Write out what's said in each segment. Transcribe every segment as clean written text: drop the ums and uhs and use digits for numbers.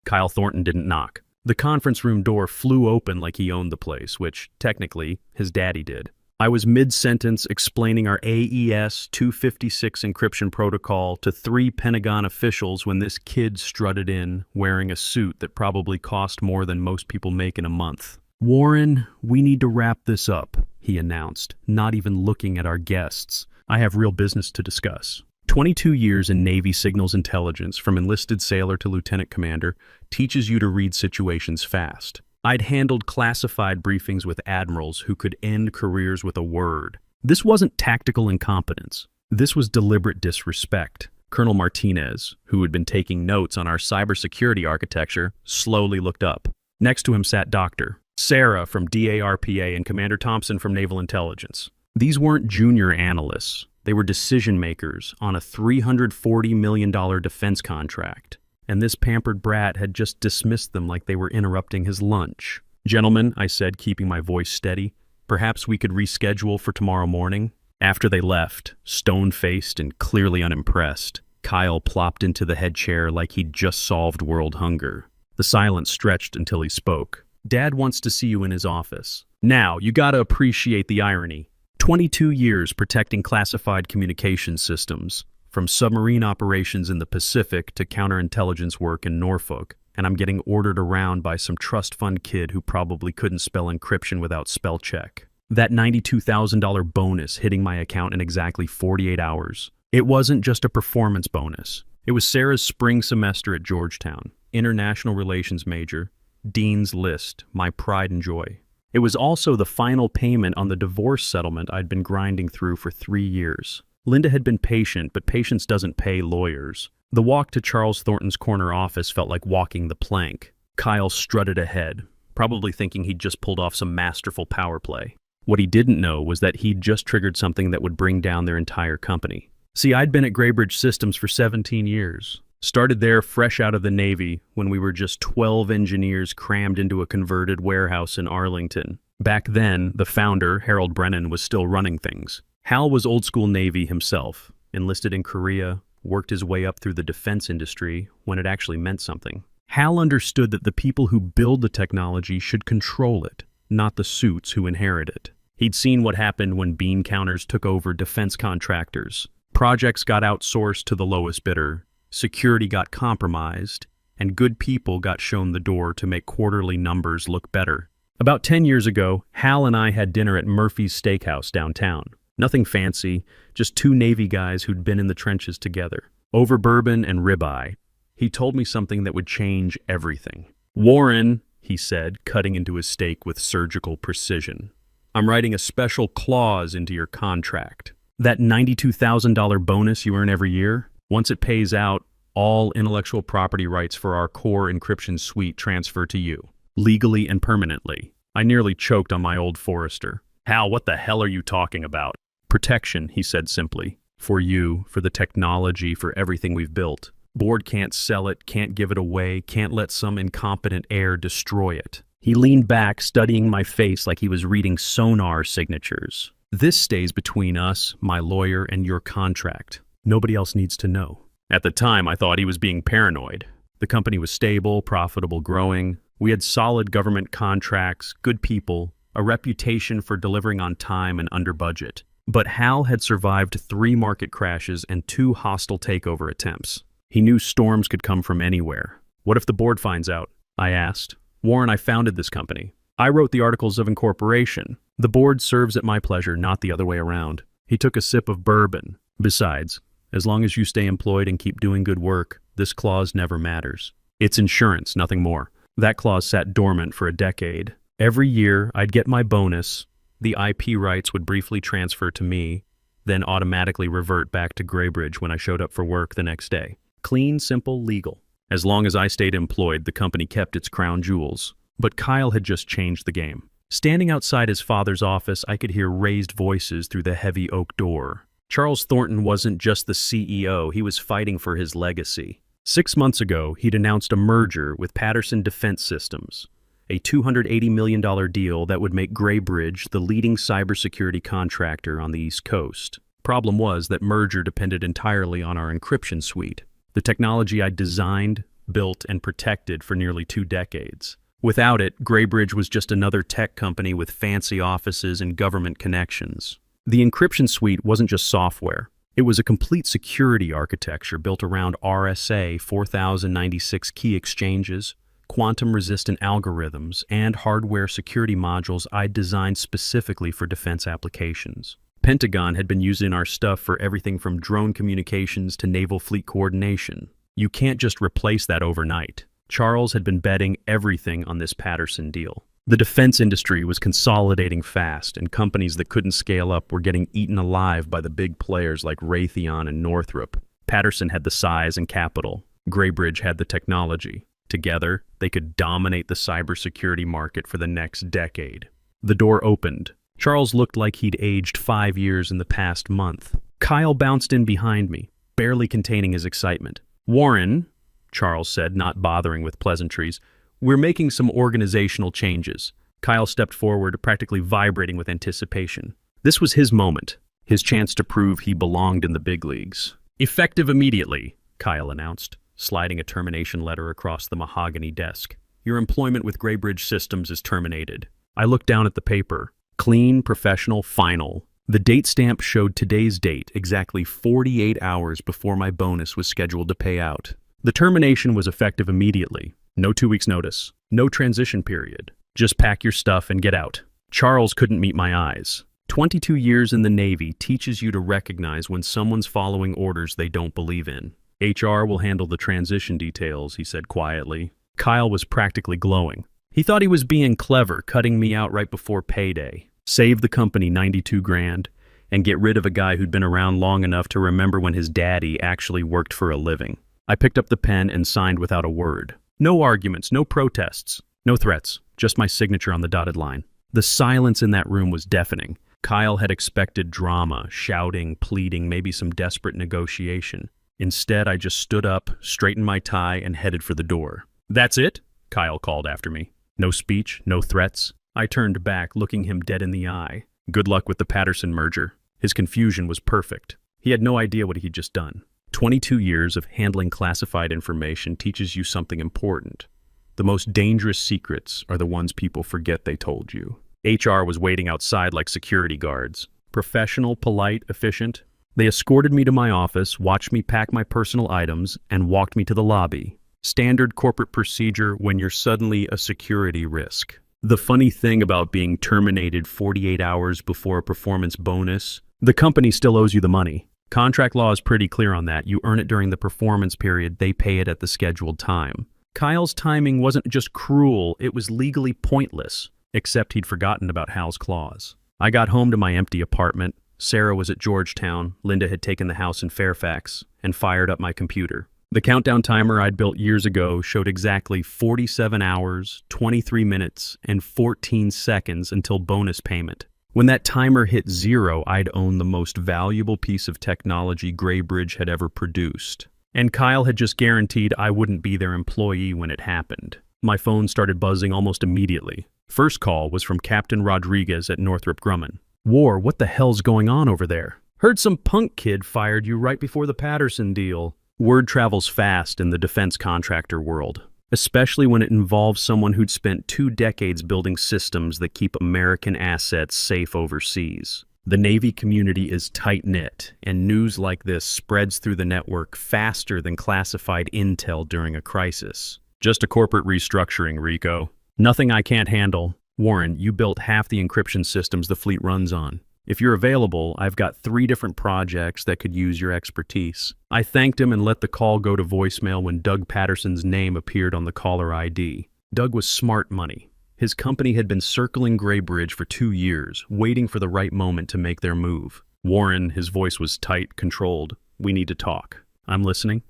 Kyle Thornton didn't knock. The conference room door flew open like he owned the place, which, technically, his daddy did. I was mid-sentence explaining our AES 256 encryption protocol to 3 Pentagon officials when this kid strutted in, wearing a suit that probably cost more than most people make in a month. "Warren, we need to wrap this up," he announced, not even looking at our guests. "I have real business to discuss." 22 years in Navy signals intelligence, from enlisted sailor to lieutenant commander, teaches you to read situations fast. I'd handled classified briefings with admirals who could end careers with a word. This wasn't tactical incompetence. This was deliberate disrespect. Colonel Martinez, who had been taking notes on our cybersecurity architecture, slowly looked up. Next to him sat Dr. Sarah from DARPA and Commander Thompson from Naval Intelligence. These weren't junior analysts. They were decision makers on a $340 million defense contract. And this pampered brat had just dismissed them like they were interrupting his lunch. "Gentlemen," I said, keeping my voice steady, "perhaps we could reschedule for tomorrow morning?" After they left, stone-faced and clearly unimpressed, Kyle plopped into the head chair like he'd just solved world hunger. The silence stretched until he spoke. "Dad wants to see you in his office." Now, you gotta appreciate the irony. 22 years protecting classified communication systems, from submarine operations in the Pacific to counterintelligence work in Norfolk, and I'm getting ordered around by some trust fund kid who probably couldn't spell encryption without spell check. That $92,000 bonus hitting my account in exactly 48 hours. It wasn't just a performance bonus. It was Sarah's spring semester at Georgetown, international relations major, Dean's List, my pride and joy. It was also the final payment on the divorce settlement I'd been grinding through for 3 years. Linda had been patient, but patience doesn't pay lawyers. The walk to Charles Thornton's corner office felt like walking the plank. Kyle strutted ahead, probably thinking he'd just pulled off some masterful power play. What he didn't know was that he'd just triggered something that would bring down their entire company. See, I'd been at Graybridge Systems for 17 years. Started there fresh out of the Navy when we were just 12 engineers crammed into a converted warehouse in Arlington. Back then, the founder, Harold Brennan, was still running things. Hal was old school Navy himself, enlisted in Korea, worked his way up through the defense industry when it actually meant something. Hal understood that the people who build the technology should control it, not the suits who inherit it. He'd seen what happened when bean counters took over defense contractors. Projects got outsourced to the lowest bidder, security got compromised, and good people got shown the door to make quarterly numbers look better. About 10 years ago, Hal and I had dinner at Murphy's Steakhouse downtown. Nothing fancy, just 2 Navy guys who'd been in the trenches together. Over bourbon and ribeye, he told me something that would change everything. "Warren," he said, cutting into his steak with surgical precision, "I'm writing a special clause into your contract. That $92,000 bonus you earn every year, once it pays out, all intellectual property rights for our core encryption suite transfer to you, legally and permanently." I nearly choked on my old Forester. "Hal, what the hell are you talking about?" "Protection," he said simply. "For you, for the technology, for everything we've built. Board can't sell it, can't give it away, can't let some incompetent heir destroy it." He leaned back, studying my face like he was reading sonar signatures. "This stays between us, my lawyer, and your contract. Nobody else needs to know." At the time, I thought he was being paranoid. The company was stable, profitable, growing. We had solid government contracts, good people, a reputation for delivering on time and under budget. But Hal had survived 3 market crashes and 2 hostile takeover attempts. He knew storms could come from anywhere. "What if the board finds out?" I asked. "Warren, I founded this company. I wrote the articles of incorporation. The board serves at my pleasure, not the other way around." He took a sip of bourbon. "Besides, as long as you stay employed and keep doing good work, this clause never matters. It's insurance, nothing more." That clause sat dormant for a decade. Every year, I'd get my bonus. The IP rights would briefly transfer to me, then automatically revert back to Graybridge when I showed up for work the next day. Clean, simple, legal. As long as I stayed employed, the company kept its crown jewels. But Kyle had just changed the game. Standing outside his father's office, I could hear raised voices through the heavy oak door. Charles Thornton wasn't just the CEO, he was fighting for his legacy. 6 months ago, he'd announced a merger with Patterson Defense Systems, a $280 million deal that would make Graybridge the leading cybersecurity contractor on the East Coast. Problem was that merger depended entirely on our encryption suite. The technology I'd designed, built, and protected for nearly 2 decades. Without it, Graybridge was just another tech company with fancy offices and government connections. The encryption suite wasn't just software. It was a complete security architecture built around RSA 4096 key exchanges, quantum-resistant algorithms, and hardware security modules I'd designed specifically for defense applications. Pentagon had been using our stuff for everything from drone communications to naval fleet coordination. You can't just replace that overnight. Charles had been betting everything on this Patterson deal. The defense industry was consolidating fast, and companies that couldn't scale up were getting eaten alive by the big players like Raytheon and Northrop. Patterson had the size and capital. Graybridge had the technology. Together, they could dominate the cybersecurity market for the next decade. The door opened. Charles looked like he'd aged 5 years in the past month. Kyle bounced in behind me, barely containing his excitement. "Warren," Charles said, not bothering with pleasantries, "we're making some organizational changes." Kyle stepped forward, practically vibrating with anticipation. This was his moment, his chance to prove he belonged in the big leagues. "Effective immediately," Kyle announced, sliding a termination letter across the mahogany desk. "Your employment with Graybridge Systems is terminated." I looked down at the paper. Clean, professional, final. The date stamp showed today's date, exactly 48 hours before my bonus was scheduled to pay out. The termination was effective immediately. No 2 weeks notice. No transition period. Just pack your stuff and get out. Charles couldn't meet my eyes. 22 years in the Navy teaches you to recognize when someone's following orders they don't believe in. "HR will handle the transition details," he said quietly. Kyle was practically glowing. He thought he was being clever, cutting me out right before payday. Save the company 92 grand, and get rid of a guy who'd been around long enough to remember when his daddy actually worked for a living. I picked up the pen and signed without a word. No arguments, no protests, no threats, just my signature on the dotted line. The silence in that room was deafening. Kyle had expected drama, shouting, pleading, maybe some desperate negotiation. Instead, I just stood up, straightened my tie, and headed for the door. "That's it?" Kyle called after me. No speech, no threats. I turned back, looking him dead in the eye. Good luck with the Patterson merger. His confusion was perfect. He had no idea what he'd just done. 22 years of handling classified information teaches you something important. The most dangerous secrets are the ones people forget they told you. HR was waiting outside like security guards. Professional, polite, efficient. They escorted me to my office, watched me pack my personal items, and walked me to the lobby. Standard corporate procedure when you're suddenly a security risk. The funny thing about being terminated 48 hours before a performance bonus, the company still owes you the money. Contract law is pretty clear on that. You earn it during the performance period, they pay it at the scheduled time. Kyle's timing wasn't just cruel, it was legally pointless, except he'd forgotten about Hal's clause. I got home to my empty apartment. Sarah was at Georgetown, Linda had taken the house in Fairfax, and fired up my computer. The countdown timer I'd built years ago showed exactly 47 hours, 23 minutes, and 14 seconds until bonus payment. When that timer hit 0, I'd own the most valuable piece of technology Graybridge had ever produced. And Kyle had just guaranteed I wouldn't be their employee when it happened. My phone started buzzing almost immediately. First call was from Captain Rodriguez at Northrop Grumman. "War, what the hell's going on over there? Heard some punk kid fired you right before the Patterson deal." Word travels fast in the defense contractor world, especially when it involves someone who'd spent 2 decades building systems that keep American assets safe overseas. The Navy community is tight-knit, and news like this spreads through the network faster than classified intel during a crisis. "Just a corporate restructuring, Rico. Nothing I can't handle. Warren, you built half the encryption systems the fleet runs on. If you're available, I've got 3 different projects that could use your expertise." I thanked him and let the call go to voicemail when Doug Patterson's name appeared on the caller ID. Doug was smart money. His company had been circling Graybridge for 2 years, waiting for the right moment to make their move. "Warren," his voice was tight, controlled. "We need to talk." "I'm listening."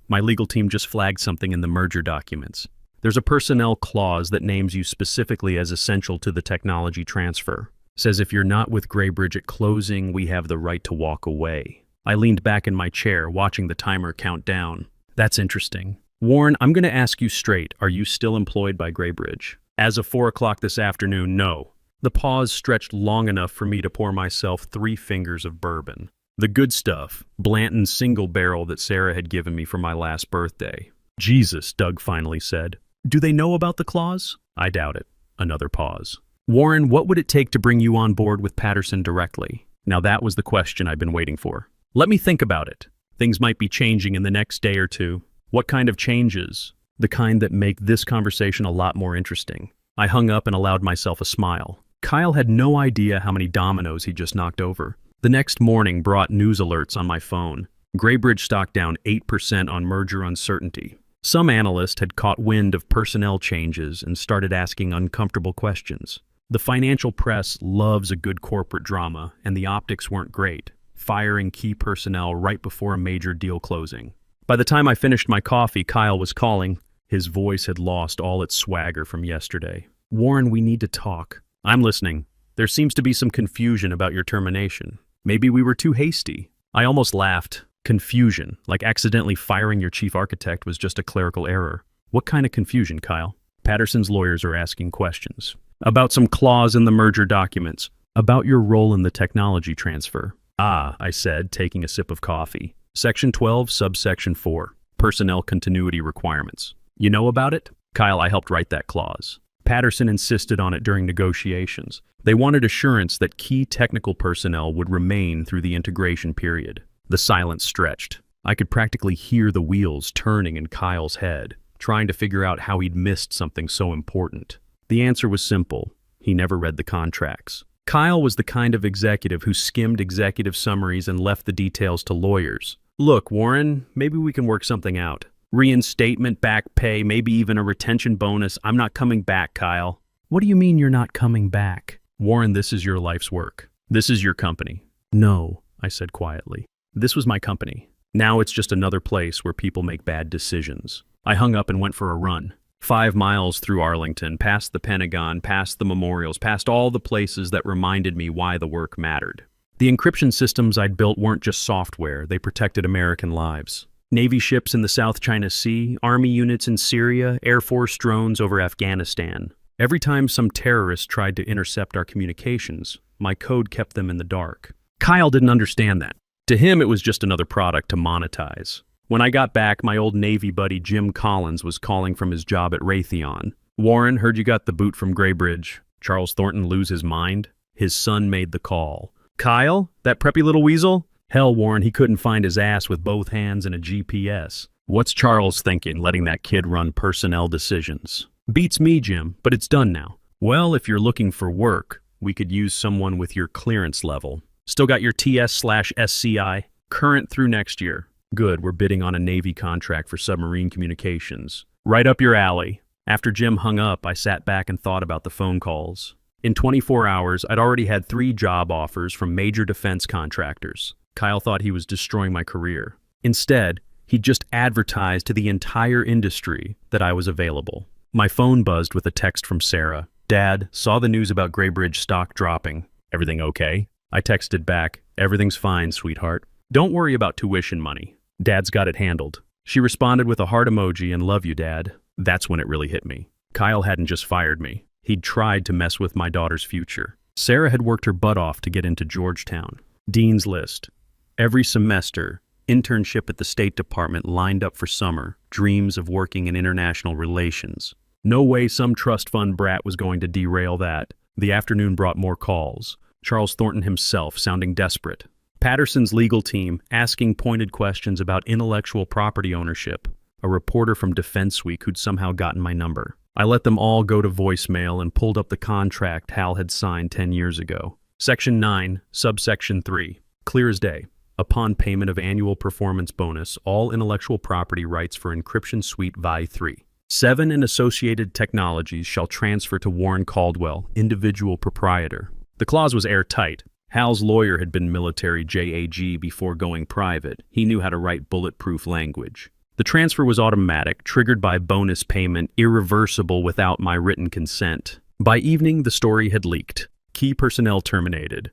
"My legal team just flagged something in the merger documents. There's a personnel clause that names you specifically as essential to the technology transfer. Says if you're not with Graybridge at closing, we have the right to walk away." I leaned back in my chair, watching the timer count down. "That's interesting. Warren, I'm going to ask you straight. Are you still employed by Graybridge?" "As of 4 o'clock this afternoon, no." The pause stretched long enough for me to pour myself 3 fingers of bourbon. The good stuff, Blanton's single barrel that Sarah had given me for my last birthday. Jesus, Doug finally said. Do they know about the clause? I doubt it. Another pause. Warren, what would it take to bring you on board with Patterson directly? Now that was the question I've been waiting for. Let me think about it. Things might be changing in the next day or two. What kind of changes? The kind that make this conversation a lot more interesting. I hung up and allowed myself a smile. Kyle had no idea how many dominoes he just knocked over. The next morning brought news alerts on my phone. Graybridge stock down 8% on merger uncertainty. Some analyst had caught wind of personnel changes and started asking uncomfortable questions. The financial press loves a good corporate drama, and the optics weren't great, firing key personnel right before a major deal closing. By the time I finished my coffee, Kyle was calling. His voice had lost all its swagger from yesterday. Warren, we need to talk. I'm listening. There seems to be some confusion about your termination. Maybe we were too hasty. I almost laughed. Confusion, like accidentally firing your chief architect was just a clerical error. What kind of confusion, Kyle? Patterson's lawyers are asking questions. About some clause in the merger documents. About your role in the technology transfer. Ah, I said, taking a sip of coffee. Section 12, subsection 4. Personnel continuity requirements. You know about it? Kyle, I helped write that clause. Patterson insisted on it during negotiations. They wanted assurance that key technical personnel would remain through the integration period. The silence stretched. I could practically hear the wheels turning in Kyle's head, trying to figure out how he'd missed something so important. The answer was simple. He never read the contracts. Kyle was the kind of executive who skimmed executive summaries and left the details to lawyers. Look, Warren, maybe we can work something out. Reinstatement, back pay, maybe even a retention bonus. I'm not coming back, Kyle. What do you mean you're not coming back? Warren, this is your life's work. This is your company. No, I said quietly. This was my company. Now it's just another place where people make bad decisions. I hung up and went for a run. 5 miles through Arlington, past the Pentagon, past the memorials, past all the places that reminded me why the work mattered. The encryption systems I'd built weren't just software, they protected American lives. Navy ships in the South China Sea, Army units in Syria, Air Force drones over Afghanistan. Every time some terrorist tried to intercept our communications, my code kept them in the dark. Kyle didn't understand that. To him, it was just another product to monetize. When I got back, my old Navy buddy Jim Collins was calling from his job at Raytheon. Warren, heard you got the boot from Graybridge. Charles Thornton lose his mind? His son made the call. Kyle? That preppy little weasel? Hell, Warren, he couldn't find his ass with both hands and a GPS. What's Charles thinking, letting that kid run personnel decisions? Beats me, Jim, but it's done now. Well, if you're looking for work, we could use someone with your clearance level. Still got your TS/SCI? Current through next year. Good, we're bidding on a Navy contract for submarine communications. Right up your alley. After Jim hung up, I sat back and thought about the phone calls. In 24 hours, I'd already had 3 job offers from major defense contractors. Kyle thought he was destroying my career. Instead, he'd just advertised to the entire industry that I was available. My phone buzzed with a text from Sarah. Dad, saw the news about Graybridge stock dropping. Everything okay? I texted back, everything's fine, sweetheart. Don't worry about tuition money. Dad's got it handled. She responded with a heart emoji and love you, Dad. That's when it really hit me. Kyle hadn't just fired me. He'd tried to mess with my daughter's future. Sarah had worked her butt off to get into Georgetown. Dean's List. Every semester, internship at the State Department lined up for summer, dreams of working in international relations. No way some trust fund brat was going to derail that. The afternoon brought more calls. Charles Thornton himself sounding desperate. Patterson's legal team asking pointed questions about intellectual property ownership. A reporter from Defense Week who'd somehow gotten my number. I let them all go to voicemail and pulled up the contract Hal had signed 10 years ago. Section 9, subsection 3. Clear as day. Upon payment of annual performance bonus, all intellectual property rights for Encryption Suite VI 3. 7 and associated technologies shall transfer to Warren Caldwell, individual proprietor. The clause was airtight. Hal's lawyer had been military JAG before going private. He knew how to write bulletproof language. The transfer was automatic, triggered by bonus payment, irreversible without my written consent. By evening, the story had leaked. Key personnel terminated.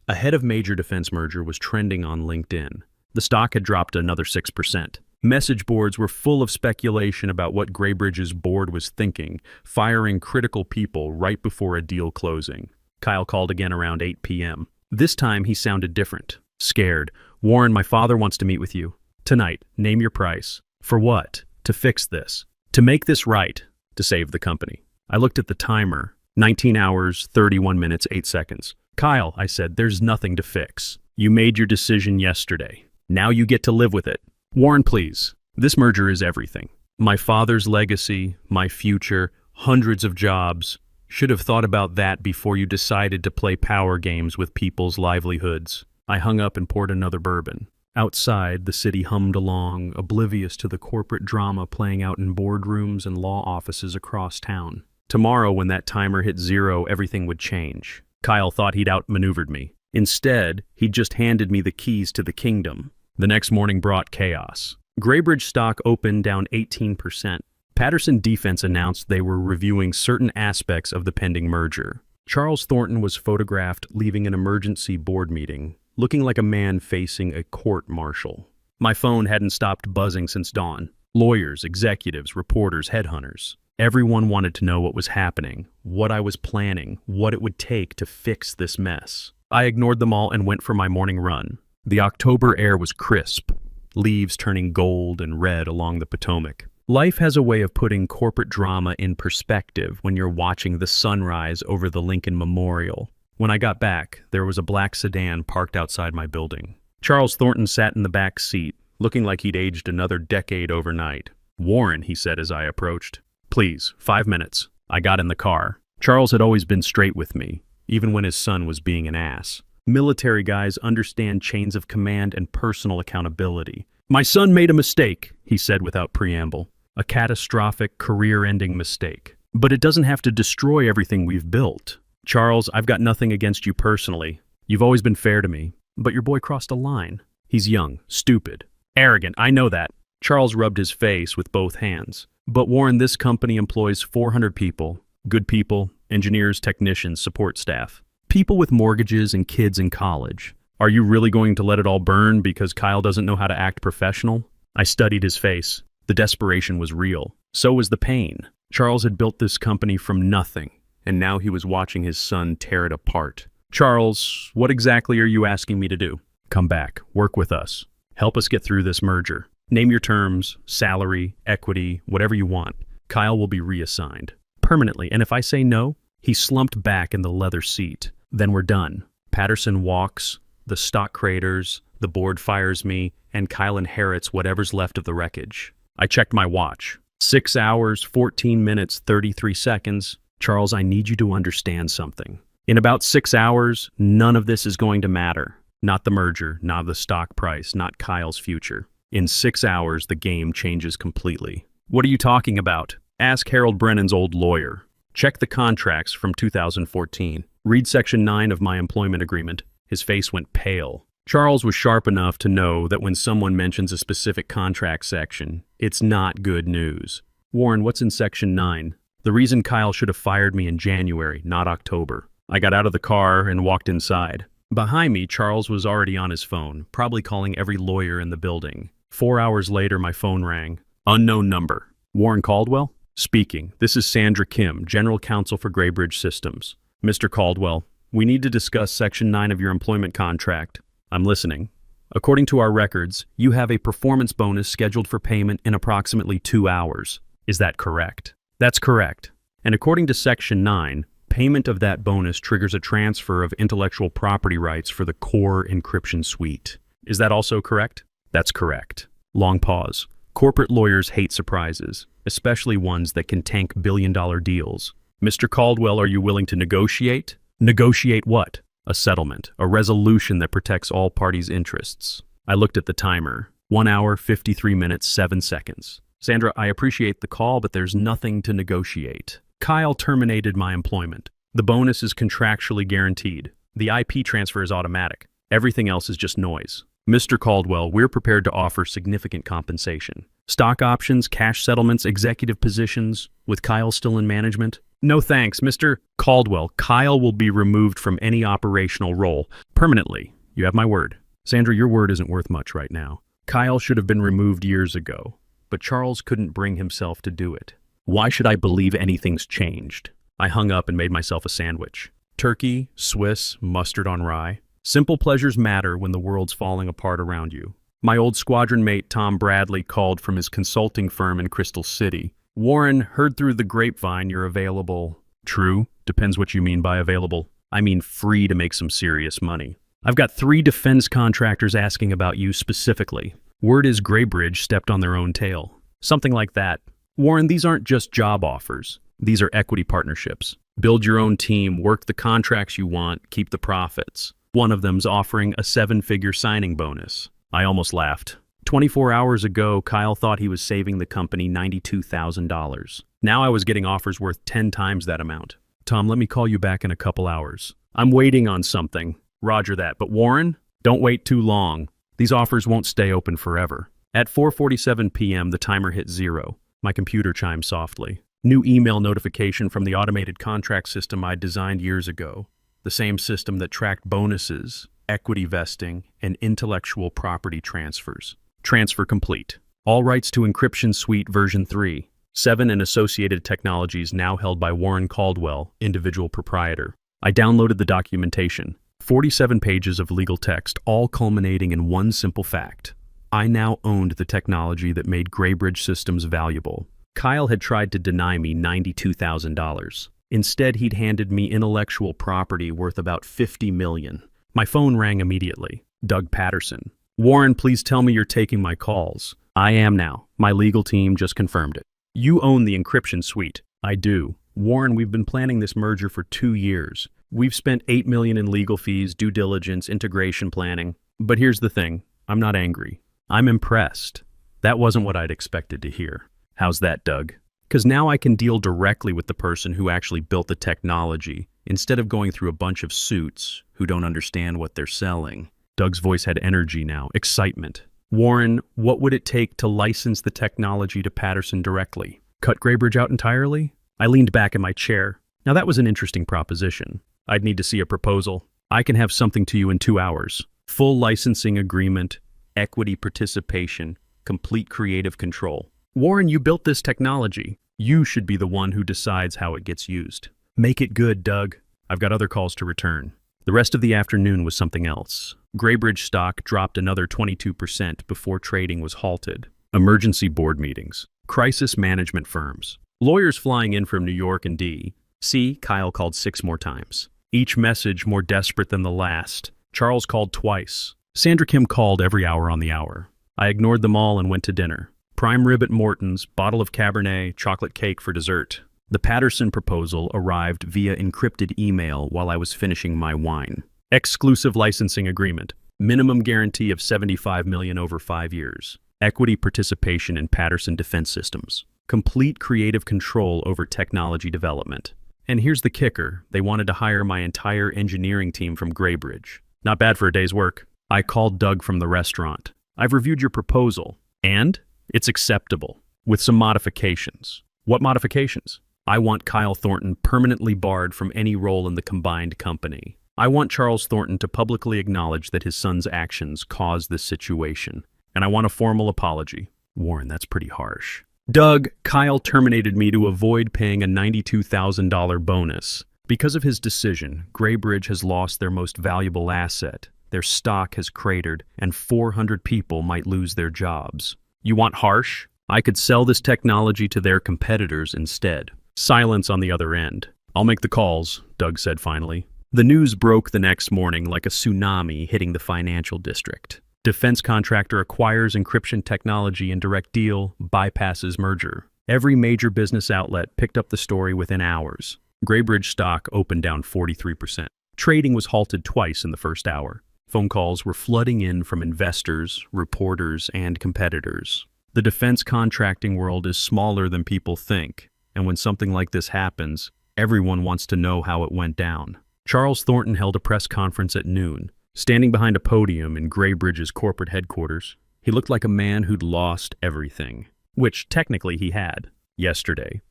A head of major defense merger was trending on LinkedIn. The stock had dropped another 6%. Message boards were full of speculation about what Graybridge's board was thinking, firing critical people right before a deal closing. Kyle called again around 8 p.m. This time he sounded different. Scared. Warren, my father wants to meet with you. Tonight. Name your price. For what? to fix this, to make this right, to save the company. I looked at the timer, 19 hours, 31 minutes, 8 seconds. Kyle, I said, there's nothing to fix. You made your decision yesterday. Now you get to live with it. Warren, please. This merger is everything. My father's legacy, my future, hundreds of jobs. Should have thought about that before you decided to play power games with people's livelihoods. I hung up and poured another bourbon. Outside, the city hummed along, oblivious to the corporate drama playing out in boardrooms and law offices across town. Tomorrow, when that timer hit 0, everything would change. Kyle thought he'd outmaneuvered me. Instead, he'd just handed me the keys to the kingdom. The next morning brought chaos. Graybridge stock opened down 18%. Patterson Defense announced they were reviewing certain aspects of the pending merger. Charles Thornton was photographed leaving an emergency board meeting, looking like a man facing a court-martial. My phone hadn't stopped buzzing since dawn. Lawyers, executives, reporters, headhunters. Everyone wanted to know what was happening, what I was planning, what it would take to fix this mess. I ignored them all and went for my morning run. The October air was crisp, leaves turning gold and red along the Potomac. Life has a way of putting corporate drama in perspective when you're watching the sunrise over the Lincoln Memorial. When I got back, there was a black sedan parked outside my building. Charles Thornton sat in the back seat, looking like he'd aged another decade overnight. Warren, he said as I approached. Please, 5 minutes. I got in the car. Charles had always been straight with me, even when his son was being an ass. Military guys understand chains of command and personal accountability. My son made a mistake, he said without preamble. A catastrophic, career-ending mistake. But it doesn't have to destroy everything we've built. Charles, I've got nothing against you personally. You've always been fair to me. But your boy crossed a line. He's young, stupid, arrogant, I know that. Charles rubbed his face with both hands. But Warren, this company employs 400 people. Good people, engineers, technicians, support staff. People with mortgages and kids in college. Are you really going to let it all burn because Kyle doesn't know how to act professional? I studied his face. The desperation was real. So was the pain. Charles had built this company from nothing, and now he was watching his son tear it apart. Charles, what exactly are you asking me to do? Come back, work with us. Help us get through this merger. Name your terms, salary, equity, whatever you want. Kyle will be reassigned. Permanently, and if I say no, he slumped back in the leather seat. Then we're done. Patterson walks, the stock craters, the board fires me, and Kyle inherits whatever's left of the wreckage. I checked my watch. 6 hours, 14 minutes, 33 seconds. Charles, I need you to understand something. In about 6 hours, none of this is going to matter. Not the merger, not the stock price, not Kyle's future. In 6 hours, the game changes completely. What are you talking about? Ask Harold Brennan's old lawyer. Check the contracts from 2014. Read Section 9 of my employment agreement. His face went pale. Charles was sharp enough to know that when someone mentions a specific contract section, it's not good news. Warren, what's in Section 9? The reason Kyle should have fired me in January, not October. I got out of the car and walked inside. Behind me, Charles was already on his phone, probably calling every lawyer in the building. 4 hours later, my phone rang. Unknown number. Warren Caldwell? Speaking. This is Sandra Kim, General Counsel for Graybridge Systems. Mr. Caldwell, we need to discuss Section 9 of your employment contract. I'm listening. According to our records, you have a performance bonus scheduled for payment in approximately 2 hours. Is that correct? That's correct. And according to Section 9, payment of that bonus triggers a transfer of intellectual property rights for the core encryption suite. Is that also correct? That's correct. Long pause. Corporate lawyers hate surprises, especially ones that can tank billion-dollar deals. Mr. Caldwell, are you willing to negotiate? Negotiate what? A settlement, a resolution that protects all parties' interests. I looked at the timer. 1 hour, 53 minutes, 7 seconds. Sandra, I appreciate the call, but there's nothing to negotiate. Kyle terminated my employment. The bonus is contractually guaranteed. The IP transfer is automatic. Everything else is just noise. Mr. Caldwell, we're prepared to offer significant compensation. Stock options, cash settlements, executive positions, with Kyle still in management? No thanks, Mr. Caldwell. Kyle will be removed from any operational role permanently. You have my word. Sandra, your word isn't worth much right now. Kyle should have been removed years ago, but Charles couldn't bring himself to do it. Why should I believe anything's changed? I hung up and made myself a sandwich. Turkey, Swiss, mustard on rye. Simple pleasures matter when the world's falling apart around you. My old squadron mate Tom Bradley called from his consulting firm in Crystal City. Warren, heard through the grapevine you're available. True, depends what you mean by available. I mean free to make some serious money. I've got 3 defense contractors asking about you specifically. Word is Graybridge stepped on their own tail. Something like that. Warren, these aren't just job offers. These are equity partnerships. Build your own team, work the contracts you want, keep the profits. One of them's offering a 7-figure signing bonus. I almost laughed. 24 hours ago, Kyle thought he was saving the company $92,000. Now I was getting offers worth 10 times that amount. Tom, let me call you back in a couple hours. I'm waiting on something. Roger that. But Warren, don't wait too long. These offers won't stay open forever. At 4:47 p.m., the timer hit 0. My computer chimed softly. New email notification from the automated contract system I'd designed years ago. The same system that tracked bonuses, equity vesting, and intellectual property transfers. Transfer complete. All rights to Encryption Suite version 3. 7 and associated technologies now held by Warren Caldwell, individual proprietor. I downloaded the documentation. 47 pages of legal text, all culminating in one simple fact. I now owned the technology that made Graybridge Systems valuable. Kyle had tried to deny me $92,000. Instead, he'd handed me intellectual property worth about $50 million. My phone rang immediately. Doug Patterson. Warren, please tell me you're taking my calls. I am now. My legal team just confirmed it. You own the Encryption Suite. I do. Warren, we've been planning this merger for 2 years. We've spent $8 million in legal fees, due diligence, integration planning. But here's the thing. I'm not angry. I'm impressed. That wasn't what I'd expected to hear. How's that, Doug? Because now I can deal directly with the person who actually built the technology, instead of going through a bunch of suits who don't understand what they're selling. Doug's voice had energy now, excitement. Warren, what would it take to license the technology to Patterson directly? Cut Graybridge out entirely? I leaned back in my chair. Now that was an interesting proposition. I'd need to see a proposal. I can have something to you in 2 hours. Full licensing agreement, equity participation, complete creative control. Warren, you built this technology. You should be the one who decides how it gets used. Make it good, Doug. I've got other calls to return. The rest of the afternoon was something else. Graybridge stock dropped another 22% before trading was halted. Emergency board meetings. Crisis management firms. Lawyers flying in from New York and D.C. Kyle called 6 more times. Each message more desperate than the last. Charles called twice. Sandra Kim called every hour on the hour. I ignored them all and went to dinner. Prime rib at Morton's, bottle of Cabernet, chocolate cake for dessert. The Patterson proposal arrived via encrypted email while I was finishing my wine. Exclusive licensing agreement. Minimum guarantee of $75 million over 5 years. Equity participation in Patterson Defense Systems. Complete creative control over technology development. And here's the kicker. They wanted to hire my entire engineering team from Graybridge. Not bad for a day's work. I called Doug from the restaurant. I've reviewed your proposal. And? It's acceptable. With some modifications. What modifications? I want Kyle Thornton permanently barred from any role in the combined company. I want Charles Thornton to publicly acknowledge that his son's actions caused this situation. And I want a formal apology. Warren, that's pretty harsh. Doug, Kyle terminated me to avoid paying a $92,000 bonus. Because of his decision, Graybridge has lost their most valuable asset. Their stock has cratered, and 400 people might lose their jobs. You want harsh? I could sell this technology to their competitors instead. Silence on the other end. I'll make the calls, Doug said finally. The news broke the next morning like a tsunami hitting the financial district. Defense contractor acquires encryption technology in direct deal, bypasses merger. Every major business outlet picked up the story within hours. Graybridge stock opened down 43%. Trading was halted twice in the first hour. Phone calls were flooding in from investors, reporters, and competitors. The defense contracting world is smaller than people think, and when something like this happens, everyone wants to know how it went down. Charles Thornton held a press conference at noon. Standing behind a podium in Graybridge's corporate headquarters, he looked like a man who'd lost everything, which technically he had. Yesterday,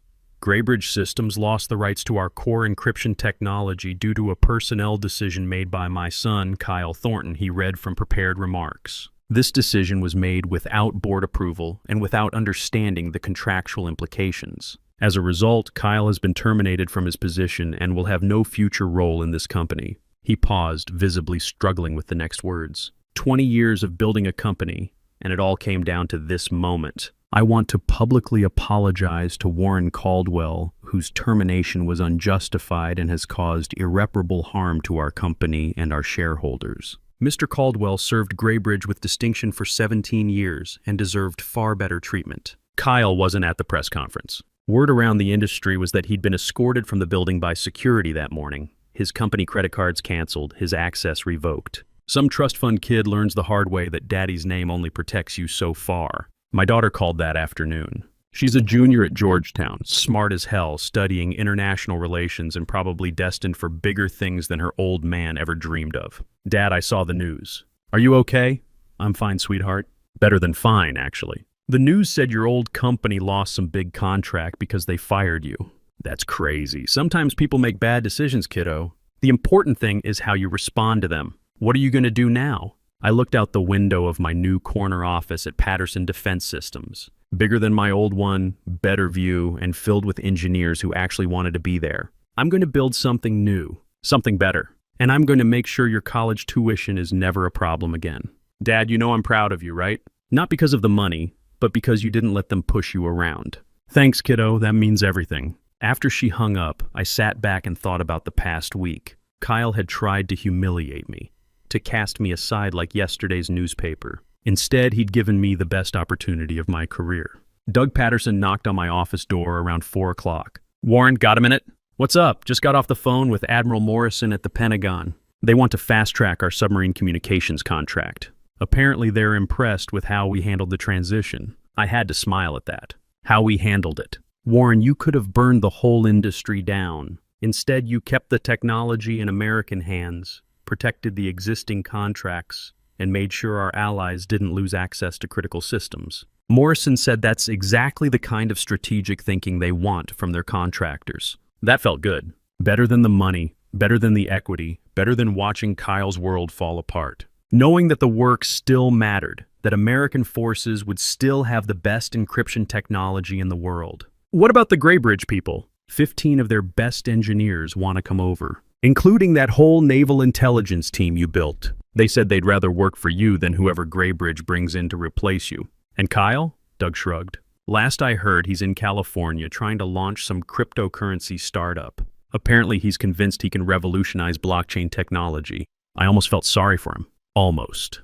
Graybridge Systems lost the rights to our core encryption technology due to a personnel decision made by my son, Kyle Thornton, he read from prepared remarks. This decision was made without board approval and without understanding the contractual implications. As a result, Kyle has been terminated from his position and will have no future role in this company. He paused, visibly struggling with the next words. 20 years of building a company, and it all came down to this moment. I want to publicly apologize to Warren Caldwell, whose termination was unjustified and has caused irreparable harm to our company and our shareholders. Mr. Caldwell served Graybridge with distinction for 17 years and deserved far better treatment. Kyle wasn't at the press conference. Word around the industry was that he'd been escorted from the building by security that morning. His company credit cards canceled, his access revoked. Some trust fund kid learns the hard way that daddy's name only protects you so far. My daughter called that afternoon. She's a junior at Georgetown, smart as hell, studying international relations and probably destined for bigger things than her old man ever dreamed of. Dad, I saw the news. Are you okay? I'm fine, sweetheart. Better than fine, actually. The news said your old company lost some big contract because they fired you. That's crazy. Sometimes people make bad decisions, kiddo. The important thing is how you respond to them. What are you going to do now? I looked out the window of my new corner office at Patterson Defense Systems. Bigger than my old one, better view, and filled with engineers who actually wanted to be there. I'm going to build something new, something better, and I'm going to make sure your college tuition is never a problem again. Dad, you know I'm proud of you, right? Not because of the money, but because you didn't let them push you around. Thanks, kiddo, that means everything. After she hung up, I sat back and thought about the past week. Kyle had tried to humiliate me, to cast me aside like yesterday's newspaper. Instead, he'd given me the best opportunity of my career. Doug Patterson knocked on my office door around 4 o'clock. Warren, got a minute? What's up? Just got off the phone with Admiral Morrison at the Pentagon. They want to fast-track our submarine communications contract. Apparently, they're impressed with how we handled the transition. I had to smile at that. How we handled it. Warren, you could have burned the whole industry down. Instead, you kept the technology in American hands, protected the existing contracts, and made sure our allies didn't lose access to critical systems. Morrison said that's exactly the kind of strategic thinking they want from their contractors. That felt good. Better than the money, better than the equity, better than watching Kyle's world fall apart. Knowing that the work still mattered, that American forces would still have the best encryption technology in the world. What about the Graybridge people? 15 of their best engineers want to come over, including that whole naval intelligence team you built. They said they'd rather work for you than whoever Graybridge brings in to replace you. And Kyle? Doug shrugged. Last I heard, he's in California trying to launch some cryptocurrency startup. Apparently he's convinced he can revolutionize blockchain technology. I almost felt sorry for him. Almost.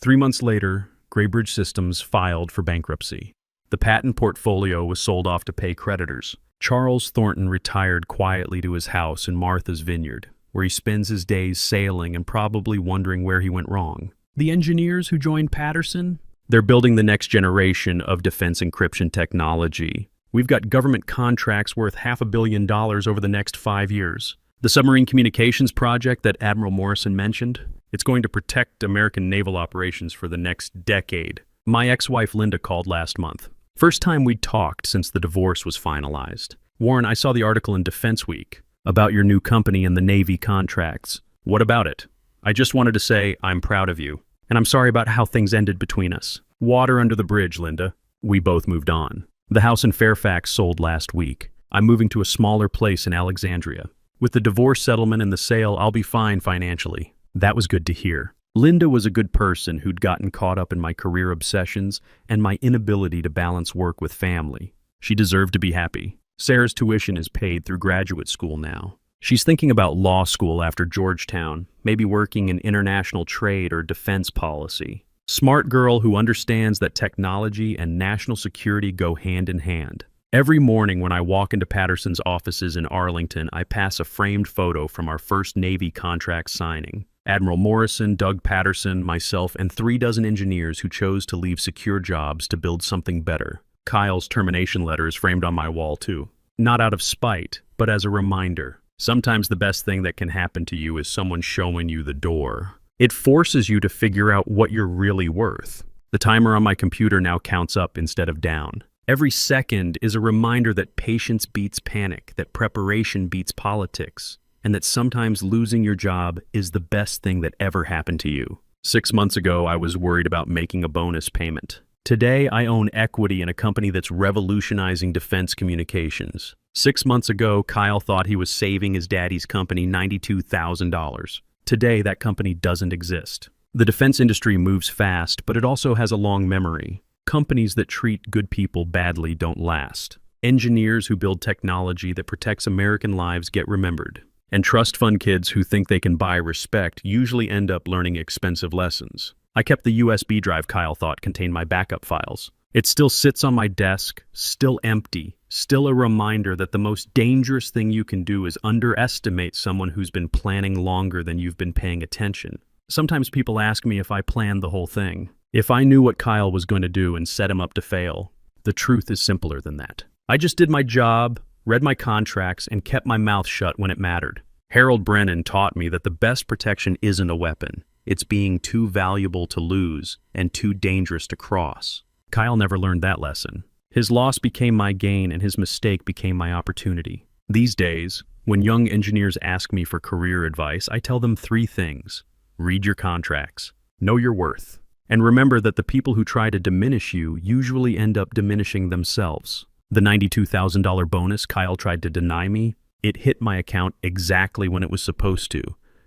3 months later, Graybridge Systems filed for bankruptcy. The patent portfolio was sold off to pay creditors. Charles Thornton retired quietly to his house in Martha's Vineyard, where he spends his days sailing and probably wondering where he went wrong. The engineers who joined Patterson? They're building the next generation of defense encryption technology. We've got government contracts worth $500 million over the next 5 years. The submarine communications project that Admiral Morrison mentioned, it's going to protect American naval operations for the next decade. My ex-wife Linda called last month. First time we'd talked since the divorce was finalized. Warren, I saw the article in Defense Week about your new company and the Navy contracts. What about it? I just wanted to say I'm proud of you, and I'm sorry about how things ended between us. Water under the bridge, Linda. We both moved on. The house in Fairfax sold last week. I'm moving to a smaller place in Alexandria. With the divorce settlement and the sale, I'll be fine financially. That was good to hear. Linda was a good person who'd gotten caught up in my career obsessions and my inability to balance work with family. She deserved to be happy. Sarah's tuition is paid through graduate school now. She's thinking about law school after Georgetown, maybe working in international trade or defense policy. Smart girl who understands that technology and national security go hand in hand. Every morning when I walk into Patterson's offices in Arlington, I pass a framed photo from our first Navy contract signing. Admiral Morrison, Doug Patterson, myself, and 36 engineers who chose to leave secure jobs to build something better. Kyle's termination letter is framed on my wall too. Not out of spite, but as a reminder. Sometimes the best thing that can happen to you is someone showing you the door. It forces you to figure out what you're really worth. The timer on my computer now counts up instead of down. Every second is a reminder that patience beats panic, that preparation beats politics, and that sometimes losing your job is the best thing that ever happened to you. 6 months ago, I was worried about making a bonus payment. Today, I own equity in a company that's revolutionizing defense communications. 6 months ago, Kyle thought he was saving his daddy's company $92,000. Today, that company doesn't exist. The defense industry moves fast, but it also has a long memory. Companies that treat good people badly don't last. Engineers who build technology that protects American lives get remembered. And trust fund kids who think they can buy respect usually end up learning expensive lessons. I kept the USB drive Kyle thought contained my backup files. It still sits on my desk, still empty, still a reminder that the most dangerous thing you can do is underestimate someone who's been planning longer than you've been paying attention. Sometimes people ask me if I planned the whole thing. If I knew what Kyle was going to do and set him up to fail, the truth is simpler than that. I just did my job, read my contracts, and kept my mouth shut when it mattered. Harold Brennan taught me that the best protection isn't a weapon. It's being too valuable to lose and too dangerous to cross. Kyle never learned that lesson. His loss became my gain and his mistake became my opportunity. These days, when young engineers ask me for career advice, I tell them 3 things. Read your contracts, know your worth, and remember that the people who try to diminish you usually end up diminishing themselves. The $92,000 bonus Kyle tried to deny me, it hit my account exactly when it was supposed to,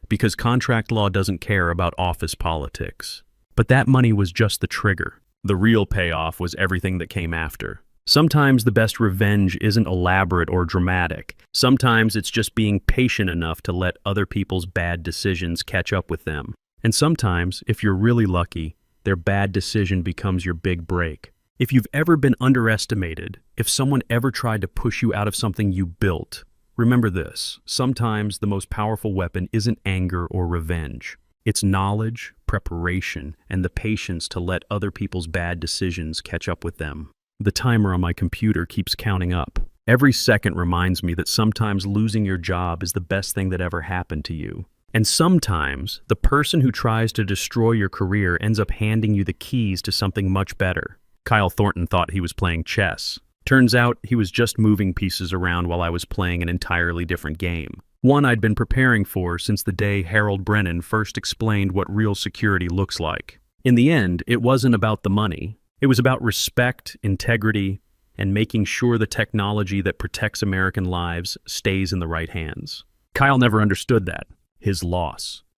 because contract law doesn't care about office politics. But that money was just the trigger. The real payoff was everything that came after. Sometimes the best revenge isn't elaborate or dramatic. Sometimes it's just being patient enough to let other people's bad decisions catch up with them. And sometimes, if you're really lucky, their bad decision becomes your big break. If you've ever been underestimated, if someone ever tried to push you out of something you built, remember this: sometimes the most powerful weapon isn't anger or revenge. It's knowledge, preparation, and the patience to let other people's bad decisions catch up with them. The timer on my computer keeps counting up. Every second reminds me that sometimes losing your job is the best thing that ever happened to you. And sometimes the person who tries to destroy your career ends up handing you the keys to something much better. Kyle Thornton thought he was playing chess. Turns out he was just moving pieces around while I was playing an entirely different game. One I'd been preparing for since the day Harold Brennan first explained what real security looks like. In the end, it wasn't about the money. It was about respect, integrity, and making sure the technology that protects American lives stays in the right hands. Kyle never understood that. His loss.